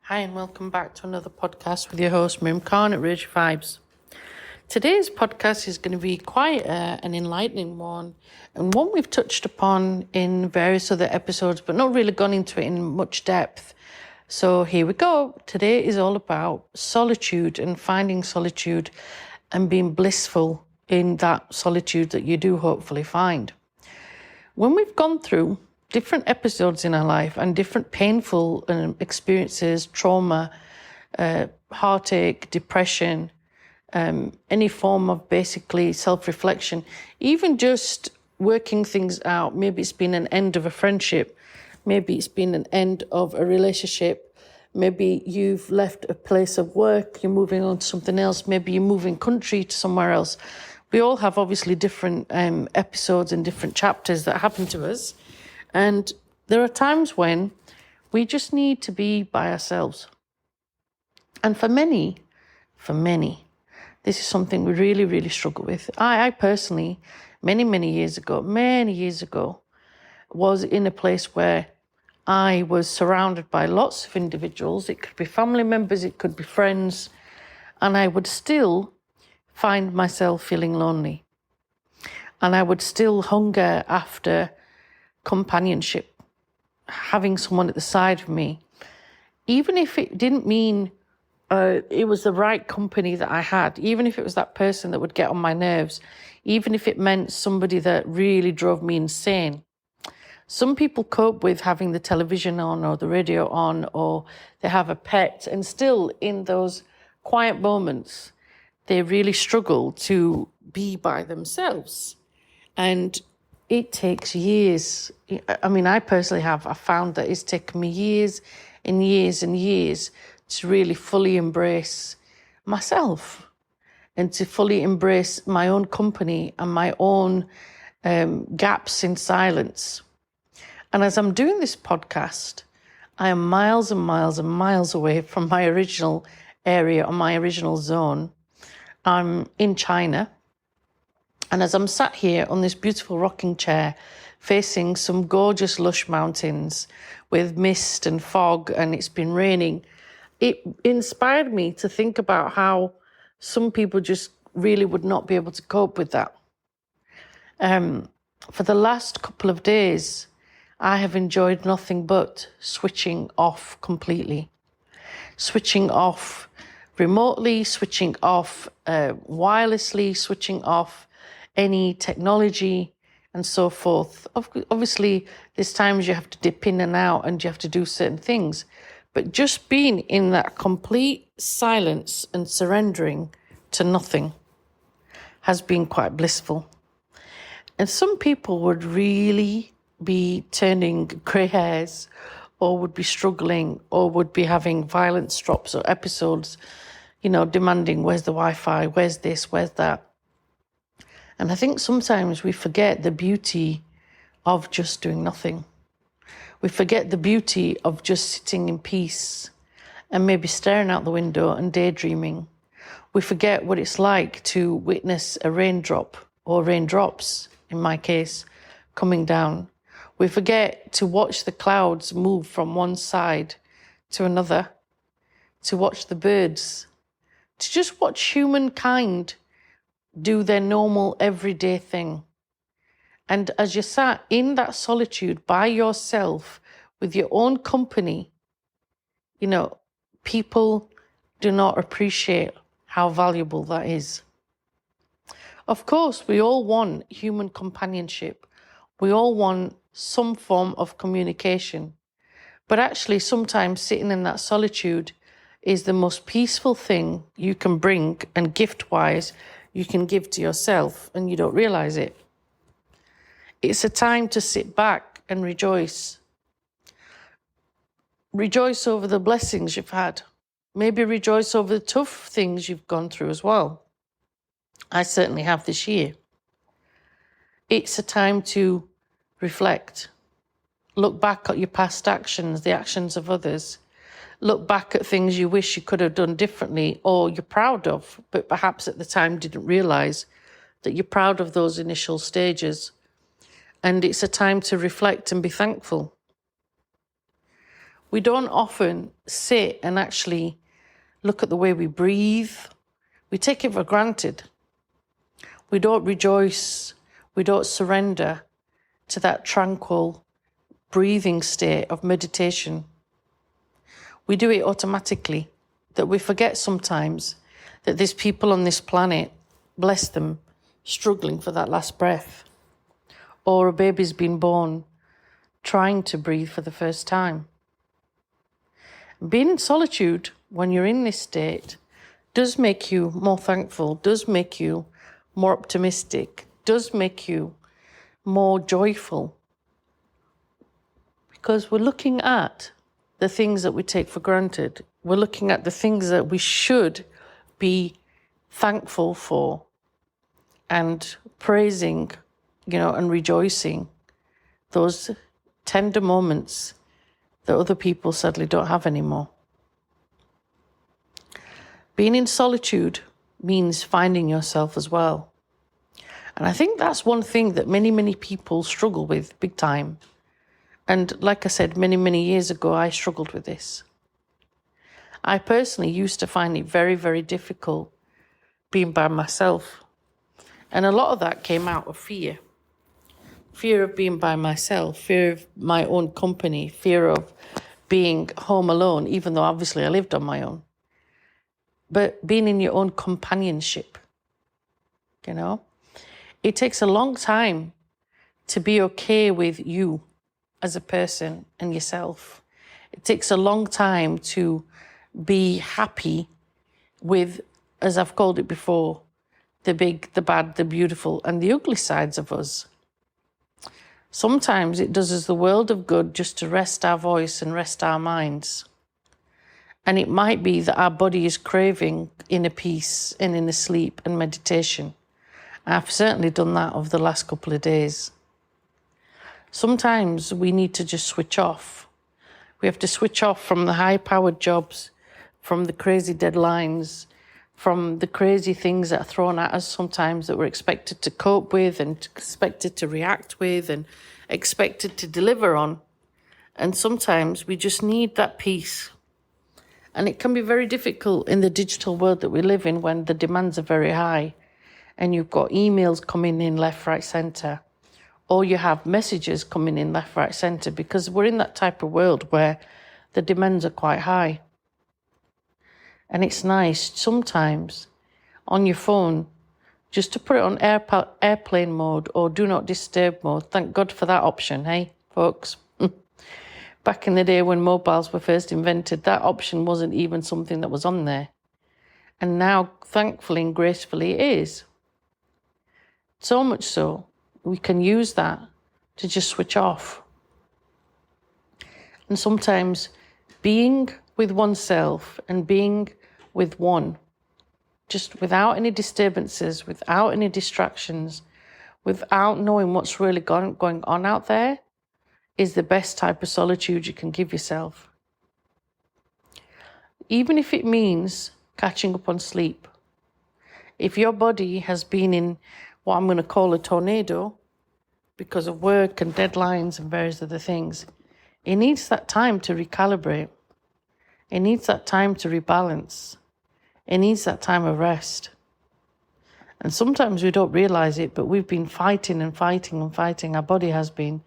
Hi and welcome back to another podcast with your host Miriam at Rage Vibes. Today's podcast is going to be quite an enlightening one and one we've touched upon in various other episodes but not really gone into it in much depth. So here we go. Today is all about solitude and finding solitude and being blissful in that solitude that you do hopefully find. When we've gone through different episodes in our life and different painful experiences, trauma, heartache, depression, any form of basically self-reflection, even just working things out. Maybe it's been an end of a friendship. Maybe it's been an end of a relationship. Maybe you've left a place of work, you're moving on to something else. Maybe you're moving country to somewhere else. We all have obviously different episodes and different chapters that happen to us. And there are times when we just need to be by ourselves. And for many, this is something we really, really struggle with. I personally, many years ago, was in a place where I was surrounded by lots of individuals. It could be family members, it could be friends, and I would still find myself feeling lonely. And I would still hunger after companionship, having someone at the side of me, even if it didn't mean it was the right company that I had, even if it was that person that would get on my nerves, even if it meant somebody that really drove me insane. Some people cope with having the television on or the radio on, or they have a pet, and still in those quiet moments, they really struggle to be by themselves. And it takes years. I mean, I personally I found that it's taken me years and years and years to really fully embrace myself and to fully embrace my own company and my own gaps in silence. And as I'm doing this podcast, I am miles and miles and miles away from my original area or my original zone. I'm in China. And as I'm sat here on this beautiful rocking chair, facing some gorgeous lush mountains with mist and fog, and it's been raining, it inspired me to think about how some people just really would not be able to cope with that. For the last couple of days, I have enjoyed nothing but switching off completely. Switching off remotely, switching off wirelessly, switching off any technology and so forth. Obviously, there's times you have to dip in and out and you have to do certain things. But just being in that complete silence and surrendering to nothing has been quite blissful. And some people would really be turning grey hairs or would be struggling or would be having violent stops or episodes, demanding, where's the Wi-Fi, where's this, where's that? And I think sometimes we forget the beauty of just doing nothing. We forget the beauty of just sitting in peace and maybe staring out the window and daydreaming. We forget what it's like to witness a raindrop or raindrops, in my case, coming down. We forget to watch the clouds move from one side to another, to watch the birds, to just watch humankind do their normal everyday thing. And as you sat in that solitude by yourself with your own company, people do not appreciate how valuable that is. Of course, we all want human companionship. We all want some form of communication. But actually, sometimes sitting in that solitude is the most peaceful thing you can bring, and gift-wise, you can give to yourself, and you don't realize it. It's a time to sit back and rejoice. Rejoice over the blessings you've had. Maybe rejoice over the tough things you've gone through as well. I certainly have this year. It's a time to reflect. Look back at your past actions, the actions of others. Look back at things you wish you could have done differently or you're proud of, but perhaps at the time didn't realize that you're proud of those initial stages. And it's a time to reflect and be thankful. We don't often sit and actually look at the way we breathe. We take it for granted. We don't rejoice. We don't surrender to that tranquil breathing state of meditation. We do it automatically, that we forget sometimes that there's people on this planet, bless them, struggling for that last breath. Or a baby's been born trying to breathe for the first time. Being in solitude when you're in this state does make you more thankful, does make you more optimistic, does make you more joyful. Because we're looking at the things that we take for granted. We're looking at the things that we should be thankful for and praising, and rejoicing those tender moments that other people sadly don't have anymore. Being in solitude means finding yourself as well. And I think that's one thing that many, many people struggle with big time. And like I said, many, many years ago, I struggled with this. I personally used to find it very, very difficult being by myself. And a lot of that came out of fear. Fear of being by myself, fear of my own company, fear of being home alone, even though obviously I lived on my own. But being in your own companionship, it takes a long time to be okay with you as a person and yourself. It takes a long time to be happy with, as I've called it before, the big, the bad, the beautiful, and the ugly sides of us. Sometimes it does us the world of good just to rest our voice and rest our minds. And it might be that our body is craving inner peace and inner sleep and meditation. I've certainly done that over the last couple of days. Sometimes we need to just switch off. We have to switch off from the high-powered jobs, from the crazy deadlines, from the crazy things that are thrown at us sometimes that we're expected to cope with and expected to react with and expected to deliver on. And sometimes we just need that peace. And it can be very difficult in the digital world that we live in when the demands are very high and you've got emails coming in left, right, centre, or you have messages coming in left, right, centre, because we're in that type of world where the demands are quite high. And it's nice sometimes on your phone just to put it on airplane mode or do not disturb mode. Thank God for that option, hey, folks. Back in the day when mobiles were first invented, that option wasn't even something that was on there. And now, thankfully and gracefully, it is. So much so, we can use that to just switch off. And sometimes being with oneself and being with one, just without any disturbances, without any distractions, without knowing what's really going on out there, is the best type of solitude you can give yourself. Even if it means catching up on sleep. If your body has been in what I'm going to call a tornado because of work and deadlines and various other things, it needs that time to recalibrate. It needs that time to rebalance. It needs that time of rest. And sometimes we don't realize it, but we've been fighting and fighting and fighting. Our body has been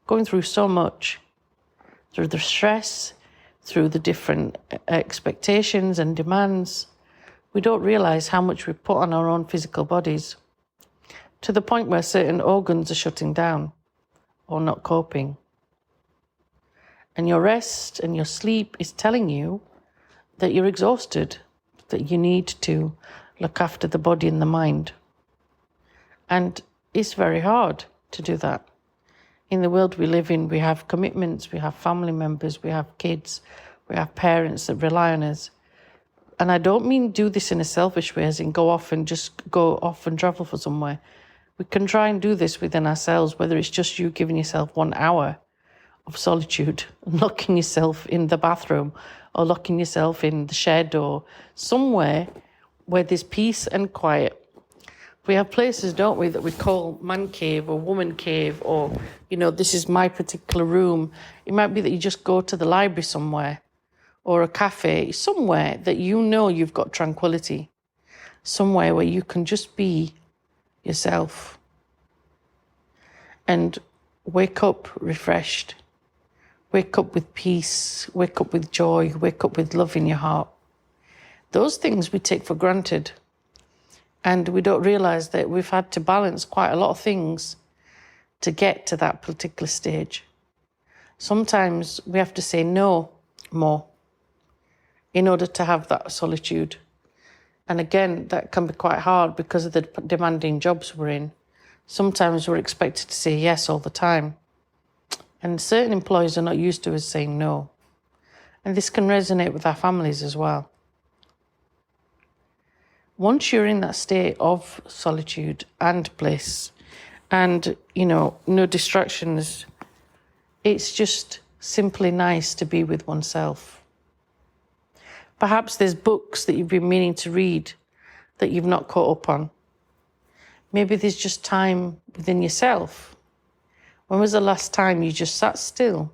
going through so much, through the stress, through the different expectations and demands. We don't realize how much we put on our own physical bodies, to the point where certain organs are shutting down or not coping. And your rest and your sleep is telling you that you're exhausted, that you need to look after the body and the mind. And it's very hard to do that. In the world we live in, we have commitments, we have family members, we have kids, we have parents that rely on us. And I don't mean do this in a selfish way, as in go off and travel for somewhere. We can try and do this within ourselves, whether it's just you giving yourself 1 hour of solitude, locking yourself in the bathroom or locking yourself in the shed or somewhere where there's peace and quiet We have places, don't we, that we call man cave or woman cave, or, this is my particular room. It might be that you just go to the library somewhere or a cafe, somewhere that you've got tranquility, somewhere where you can just be yourself and wake up refreshed, wake up with peace, wake up with joy, wake up with love in your heart. Those things we take for granted. And we don't realise that we've had to balance quite a lot of things to get to that particular stage. Sometimes we have to say no more in order to have that solitude. And again, that can be quite hard because of the demanding jobs we're in. Sometimes we're expected to say yes all the time. And certain employees are not used to us saying no. And this can resonate with our families as well. Once you're in that state of solitude and bliss and, no distractions, it's just simply nice to be with oneself. Perhaps there's books that you've been meaning to read that you've not caught up on. Maybe there's just time within yourself. When was the last time you just sat still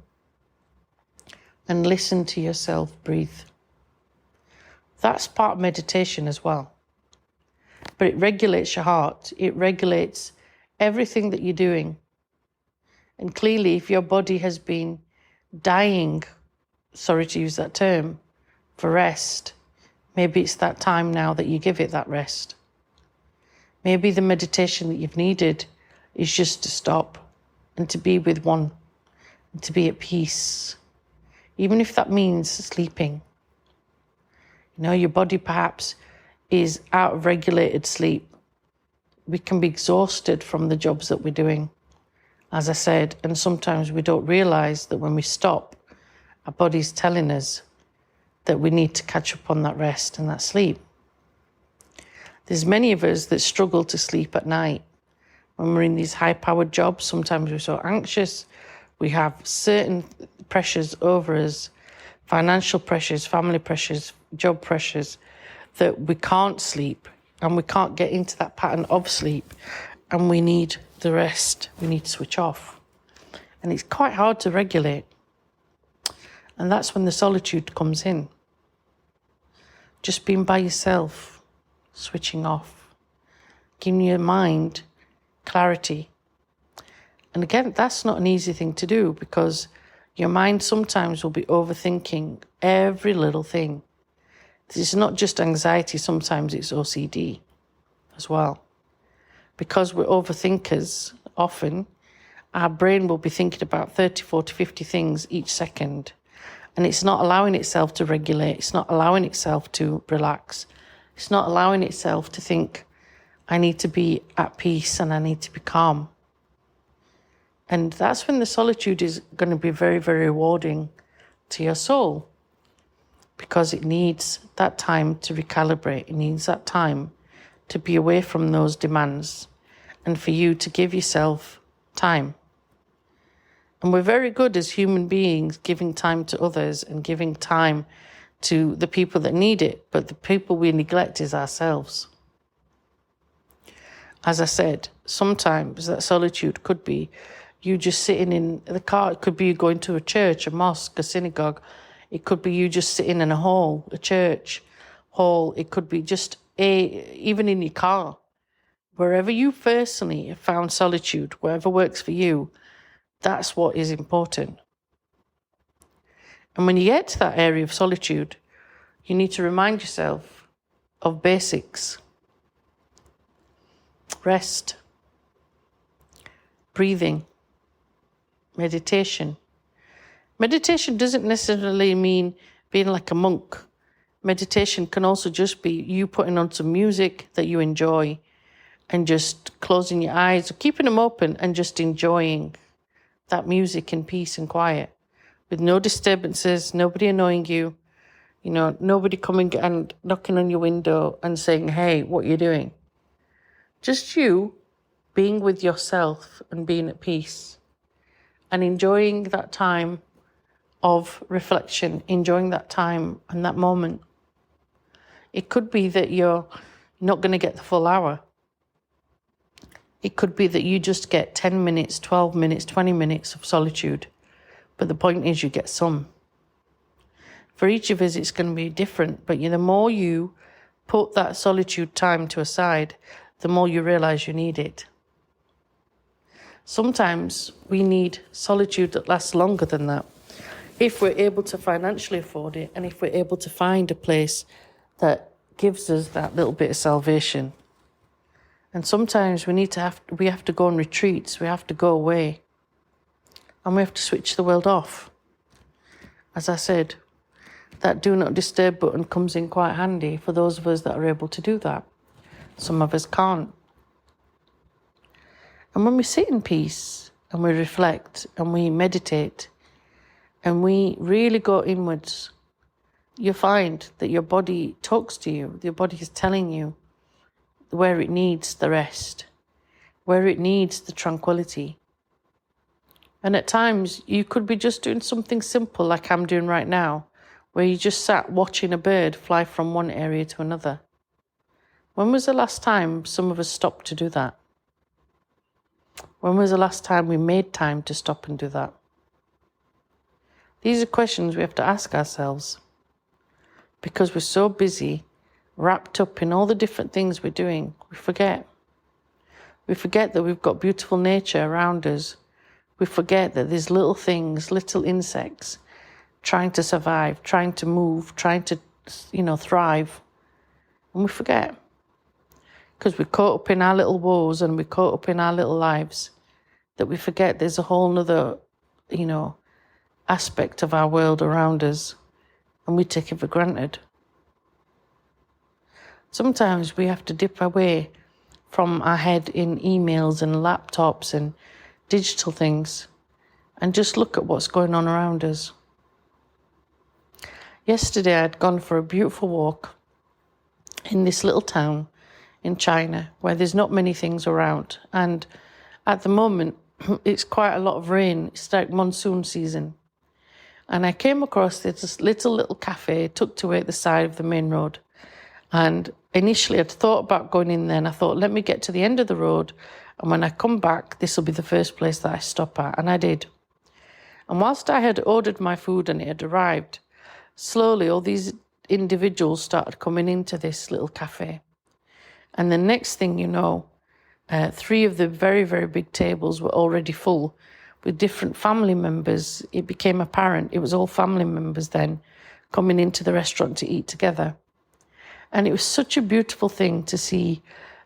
and listened to yourself breathe? That's part of meditation as well. But it regulates your heart. It regulates everything that you're doing. And clearly, if your body has been dying, sorry to use that term, for rest, maybe it's that time now that you give it that rest. Maybe the meditation that you've needed is just to stop and to be with one, and to be at peace, even if that means sleeping. Your body perhaps is out of regulated sleep. We can be exhausted from the jobs that we're doing, as I said, and sometimes we don't realise that when we stop, our body's telling us that we need to catch up on that rest and that sleep. There's many of us that struggle to sleep at night. When we're in these high-powered jobs, sometimes we're so anxious. We have certain pressures over us, financial pressures, family pressures, job pressures, that we can't sleep and we can't get into that pattern of sleep, and we need the rest. We need to switch off. And it's quite hard to regulate. And that's when the solitude comes in. Just being by yourself, switching off, giving your mind clarity. And again, that's not an easy thing to do because your mind sometimes will be overthinking every little thing. It's not just anxiety, sometimes it's OCD as well. Because we're overthinkers, often, our brain will be thinking about 30, 40, 50 things each second. And it's not allowing itself to regulate. It's not allowing itself to relax. It's not allowing itself to think, I need to be at peace and I need to be calm. And that's when the solitude is going to be very, very rewarding to your soul, because it needs that time to recalibrate. It needs that time to be away from those demands and for you to give yourself time. And we're very good as human beings giving time to others and giving time to the people that need it, but the people we neglect is ourselves. As I said, sometimes that solitude could be you just sitting in the car. It could be you going to a church, a mosque, a synagogue. It could be you just sitting in a hall, a church hall. It could be just even in your car. Wherever you personally have found solitude, wherever works for you, that's what is important. And when you get to that area of solitude, you need to remind yourself of basics. Rest, breathing, meditation. Meditation doesn't necessarily mean being like a monk. Meditation can also just be you putting on some music that you enjoy and just closing your eyes or keeping them open and just enjoying that music in peace and quiet with no disturbances, nobody annoying you, nobody coming and knocking on your window and saying, hey, what are you doing? Just you being with yourself and being at peace and enjoying that time of reflection, enjoying that time and that moment. It could be that you're not going to get the full hour. It could be that you just get 10 minutes, 12 minutes, 20 minutes of solitude. But the point is you get some. For each of us, it's going to be different. But the more you put that solitude time to aside, the more you realize you need it. Sometimes we need solitude that lasts longer than that. If we're able to financially afford it, and if we're able to find a place that gives us that little bit of salvation. And sometimes we have to go on retreats, we have to go away, and we have to switch the world off. As I said, that do not disturb button comes in quite handy for those of us that are able to do that. Some of us can't. And when we sit in peace and we reflect and we meditate and we really go inwards, you find that your body talks to you. Your body is telling you where it needs the rest, where it needs the tranquility. And at times you could be just doing something simple like I'm doing right now, where you just sat watching a bird fly from one area to another. When was the last time some of us stopped to do that? When was the last time we made time to stop and do that? These are questions we have to ask ourselves, because we're so busy, wrapped up in all the different things we're doing, we forget. We forget that we've got beautiful nature around us. We forget that there's little things, little insects, trying to survive, trying to move, trying to, thrive. And we forget. Because we're caught up in our little woes and we're caught up in our little lives, that we forget there's a whole other, aspect of our world around us, and we take it for granted. Sometimes we have to dip away from our head in emails and laptops and digital things and just look at what's going on around us. Yesterday I'd gone for a beautiful walk in this little town in China where there's not many things around, and at the moment it's quite a lot of rain. It's like monsoon season. And I came across this little cafe tucked away at the side of the main road. And initially I'd thought about going in there, and I thought, let me get to the end of the road, and when I come back, this will be the first place that I stop at. And I did. And whilst I had ordered my food and it had arrived, slowly all these individuals started coming into this little cafe. And the next thing you know, 3 of the very, very big tables were already full with different family members. It became apparent it was all family members then coming into the restaurant to eat together. And it was such a beautiful thing to see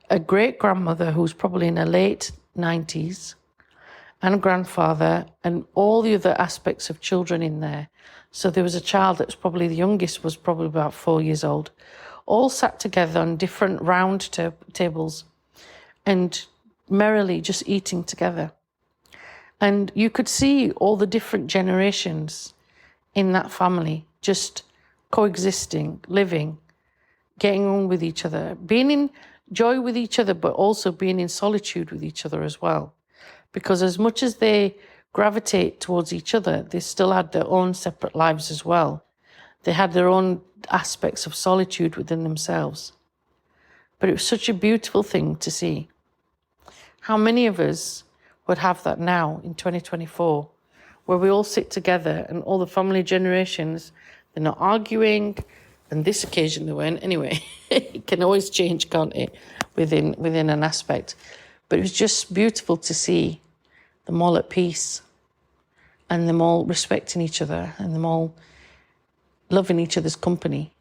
a great-grandmother who's probably in her late 90s and a grandfather and all the other aspects of children in there. So there was a child that was probably, the youngest was probably about 4 years old, all sat together on different round tables and merrily just eating together. And you could see all the different generations in that family just coexisting, living, getting on with each other, being in joy with each other, but also being in solitude with each other as well. Because as much as they gravitate towards each other, they still had their own separate lives as well. They had their own aspects of solitude within themselves. But it was such a beautiful thing to see. How many of us would have that now in 2024, where we all sit together and all the family generations, they're not arguing, and this occasion they weren't. Anyway, it can always change, can't it, within an aspect. But it was just beautiful to see them all at peace and them all respecting each other and them all loving each other's company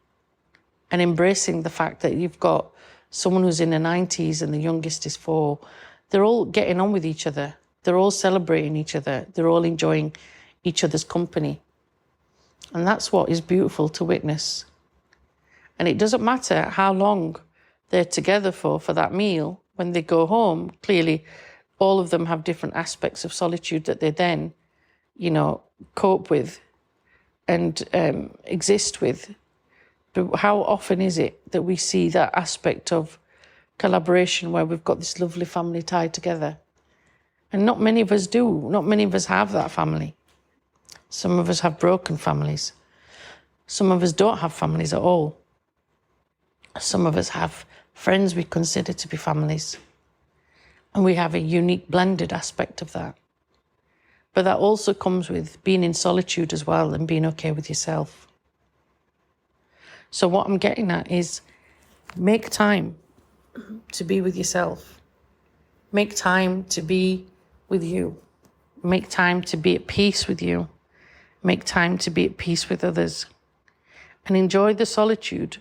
and embracing the fact that you've got someone who's in their 90s and the youngest is 4. They're all getting on with each other. They're all celebrating each other. They're all enjoying each other's company. And that's what is beautiful to witness. And it doesn't matter how long they're together for that meal. When they go home, clearly all of them have different aspects of solitude that they then, cope with and exist with. But how often is it that we see that aspect of collaboration where we've got this lovely family tied together? And not many of us do. Not many of us have that family. Some of us have broken families. Some of us don't have families at all. Some of us have friends we consider to be families. And we have a unique blended aspect of that. But that also comes with being in solitude as well and being okay with yourself. So what I'm getting at is make time to be with yourself. Make time to be with you. Make time to be at peace with you. Make time to be at peace with others. And enjoy the solitude.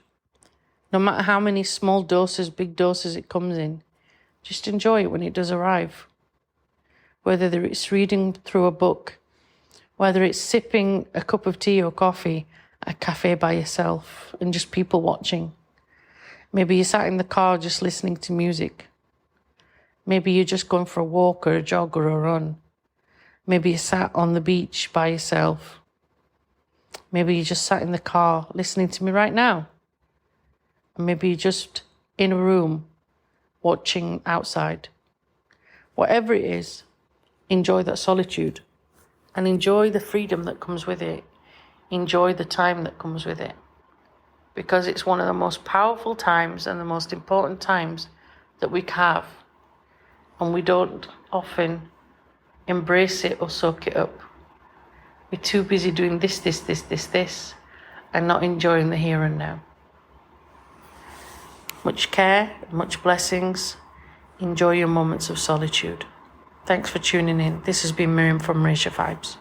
No matter how many small doses, big doses it comes in, just enjoy it when it does arrive. Whether it's reading through a book, whether it's sipping a cup of tea or coffee at a cafe by yourself and just people watching. Maybe you sat in the car just listening to music. Maybe you're just going for a walk or a jog or a run. Maybe you sat on the beach by yourself. Maybe you just sat in the car listening to me right now. And maybe you're just in a room watching outside. Whatever it is, enjoy that solitude and enjoy the freedom that comes with it. Enjoy the time that comes with it. Because it's one of the most powerful times and the most important times that we have. And we don't often embrace it or soak it up. We're too busy doing this, and not enjoying the here and now. Much care, much blessings. Enjoy your moments of solitude. Thanks for tuning in. This has been Miriam from Racial Vibes.